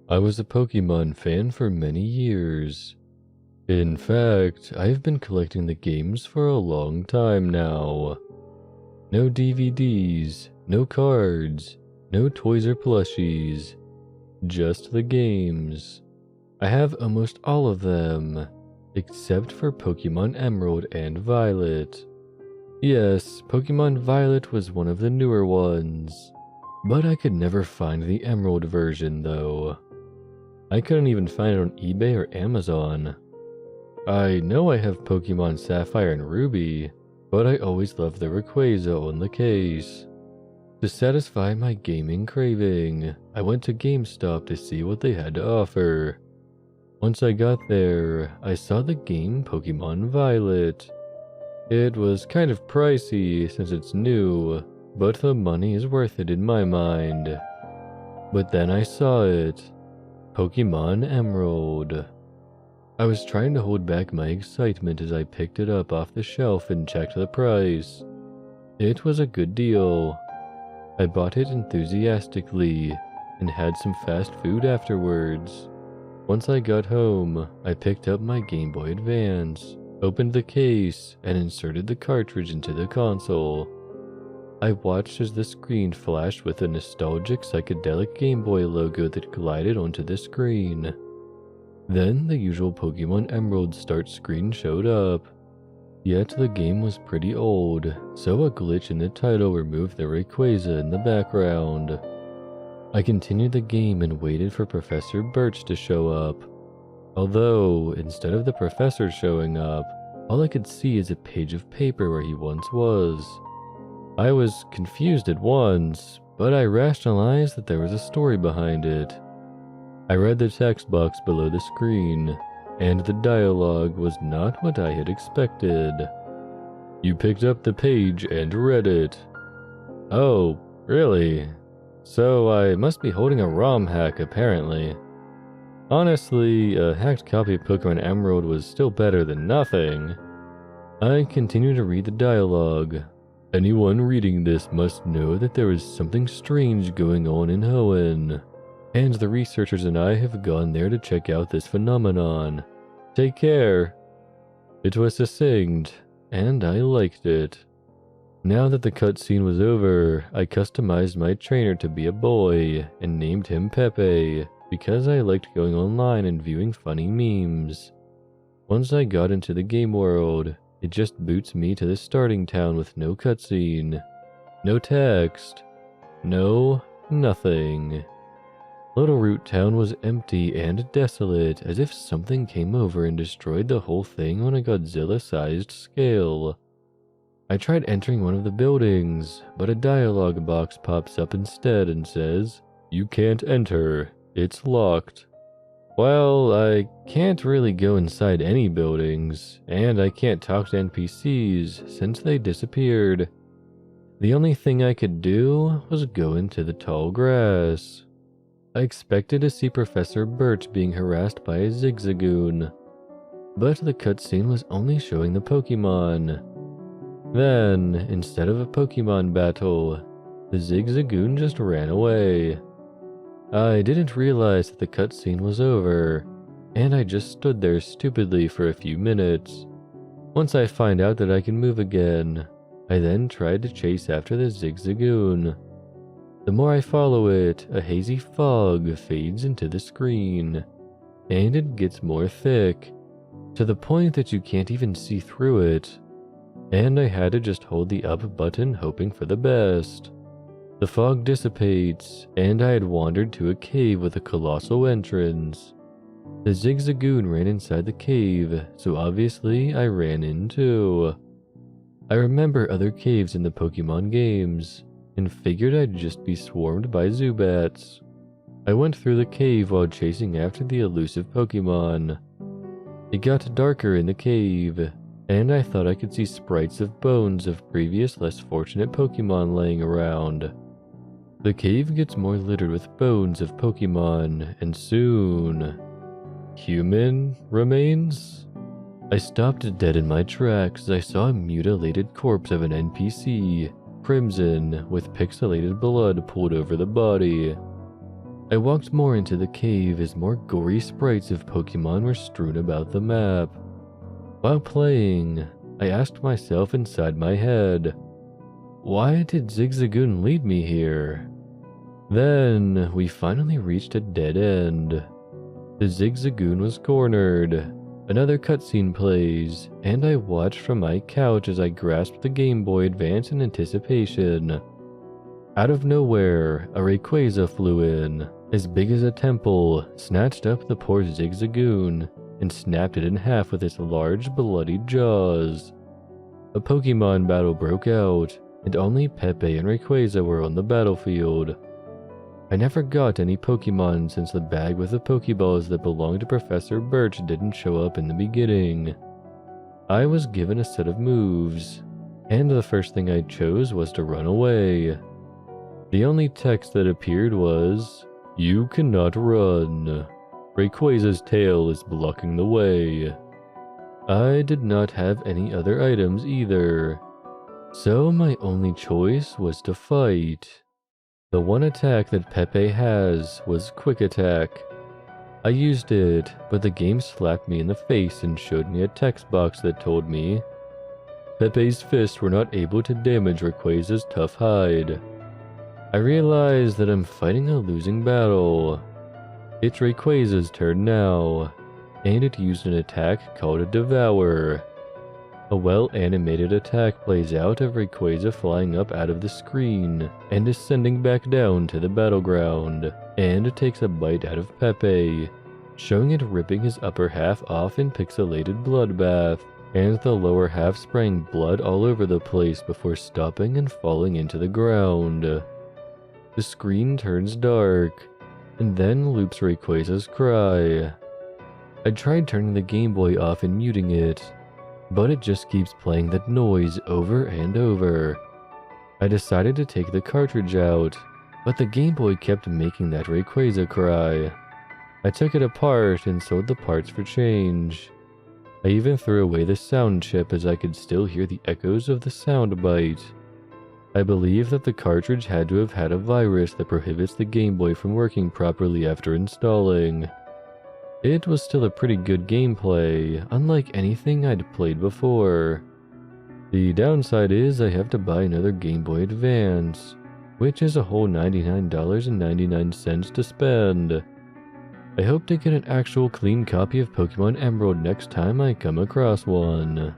I was a Pokemon fan for many years. In fact, I've been collecting the games for a long time now. No DVDs, no cards, no toys or plushies, just the games. I have almost all of them, except for Pokemon Emerald and Violet. Yes, Pokemon Violet was one of the newer ones, but I could never find the Emerald version though. I couldn't even find it on eBay or Amazon. I know I have Pokemon Sapphire and Ruby, but I always loved the Rayquaza on the case. To satisfy my gaming craving, I went to GameStop to see what they had to offer. Once I got there, I saw the game Pokemon Violet. It was kind of pricey since it's new, but the money is worth it in my mind. But then I saw it. Pokemon Emerald. I was trying to hold back my excitement as I picked it up off the shelf and checked the price. It was a good deal. I bought it enthusiastically and had some fast food afterwards. Once I got home, I picked up my Game Boy Advance, opened the case, and inserted the cartridge into the console. I watched as the screen flashed with a nostalgic psychedelic Game Boy logo that glided onto the screen. Then the usual Pokemon Emerald start screen showed up. Yet the game was pretty old, so a glitch in the title removed the Rayquaza in the background. I continued the game and waited for Professor Birch to show up. Although, instead of the professor showing up, all I could see is a page of paper where he once was. I was confused at once, but I rationalized that there was a story behind it. I read the text box below the screen, and the dialogue was not what I had expected. You picked up the page and read it. Oh, really? So I must be holding a ROM hack apparently. Honestly, a hacked copy of Pokemon Emerald was still better than nothing. I continued to read the dialogue. Anyone reading this must know that there is something strange going on in Hoenn, and the researchers and I have gone there to check out this phenomenon. Take care. It was succinct, and I liked it. Now that the cutscene was over, I customized my trainer to be a boy and named him Pepe because I liked going online and viewing funny memes. Once I got into the game world, it just boots me to the starting town with no cutscene, no text, no nothing. Little Root Town was empty and desolate, as if something came over and destroyed the whole thing on a Godzilla-sized scale. I tried entering one of the buildings, but a dialogue box pops up instead and says, "You can't enter, it's locked." Well, I can't really go inside any buildings, and I can't talk to NPCs since they disappeared. The only thing I could do was go into the tall grass. I expected to see Professor Birch being harassed by a Zigzagoon, but the cutscene was only showing the Pokemon. Then, instead of a Pokemon battle, the Zigzagoon just ran away. I didn't realize that the cutscene was over, and I just stood there stupidly for a few minutes. Once I find out that I can move again, I then tried to chase after the Zigzagoon. The more I follow it, a hazy fog fades into the screen, and it gets more thick, to the point that you can't even see through it, and I had to just hold the up button hoping for the best. The fog dissipates, and I had wandered to a cave with a colossal entrance. The Zigzagoon ran inside the cave, so obviously I ran in too. I remember other caves in the Pokemon games, and figured I'd just be swarmed by Zubats. I went through the cave while chasing after the elusive Pokemon. It got darker in the cave, and I thought I could see sprites of bones of previous less fortunate Pokemon laying around. The cave gets more littered with bones of Pokemon, and soon, human remains? I stopped dead in my tracks as I saw a mutilated corpse of an NPC, crimson, with pixelated blood poured over the body. I walked more into the cave as more gory sprites of Pokemon were strewn about the map. While playing, I asked myself inside my head, why did Zigzagoon lead me here? Then, we finally reached a dead end. The Zigzagoon was cornered. Another cutscene plays, and I watched from my couch as I grasped the Game Boy Advance in anticipation. Out of nowhere, a Rayquaza flew in, as big as a temple, snatched up the poor Zigzagoon, and snapped it in half with its large, bloody jaws. A Pokemon battle broke out, and only Pepe and Rayquaza were on the battlefield. I never got any Pokemon since the bag with the Pokeballs that belonged to Professor Birch didn't show up in the beginning. I was given a set of moves, and the first thing I chose was to run away. The only text that appeared was, "You cannot run. Rayquaza's tail is blocking the way." I did not have any other items either, so my only choice was to fight. The one attack that Pepe has was Quick Attack. I used it, but the game slapped me in the face and showed me a text box that told me, Pepe's fists were not able to damage Rayquaza's tough hide. I realized that I'm fighting a losing battle. It's Rayquaza's turn now, and it used an attack called a Devour. A well-animated attack plays out of Rayquaza flying up out of the screen and descending back down to the battleground, and takes a bite out of Pepe, showing it ripping his upper half off in pixelated bloodbath, and the lower half spraying blood all over the place before stopping and falling into the ground. The screen turns dark, and then loops Rayquaza's cry. I tried turning the Game Boy off and muting it, but it just keeps playing that noise over and over. I decided to take the cartridge out, but the Game Boy kept making that Rayquaza cry. I took it apart and sold the parts for change. I even threw away the sound chip as I could still hear the echoes of the sound bite. I believe that the cartridge had to have had a virus that prohibits the Game Boy from working properly after installing. It was still a pretty good gameplay, unlike anything I'd played before. The downside is I have to buy another Game Boy Advance, which is a whole $99.99 to spend. I hope to get an actual clean copy of Pokemon Emerald next time I come across one.